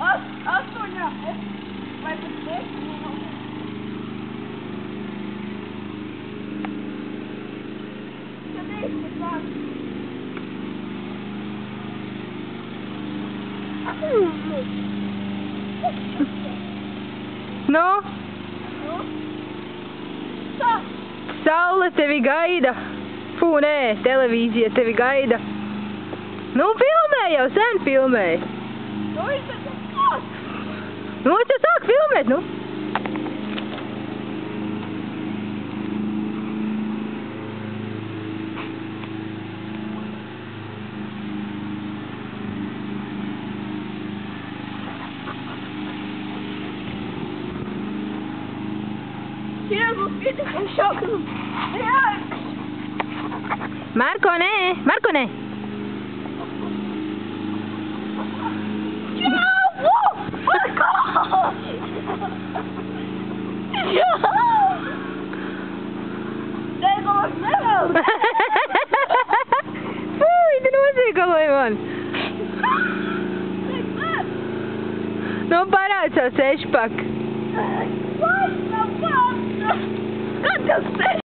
8 vai pat 10 minūtes. Skaties, kas nāk. Nu? Tā. Saule tevi gaida. Fū, nē, televīzija tevi gaida. Nu, filmē jau, sen filmē. Nu, viņš tas sāk. Nu, es jau sāku filmēt, nu. Hier būs pietiekami šokam. Jā. Marko, nē, Marko, nē. Jā, Marko! Jā! Teikolos nevēl! Fui, tu noziegaloji man. Nu, parād savu sešpaku. Vai, nav kāds! Kad tev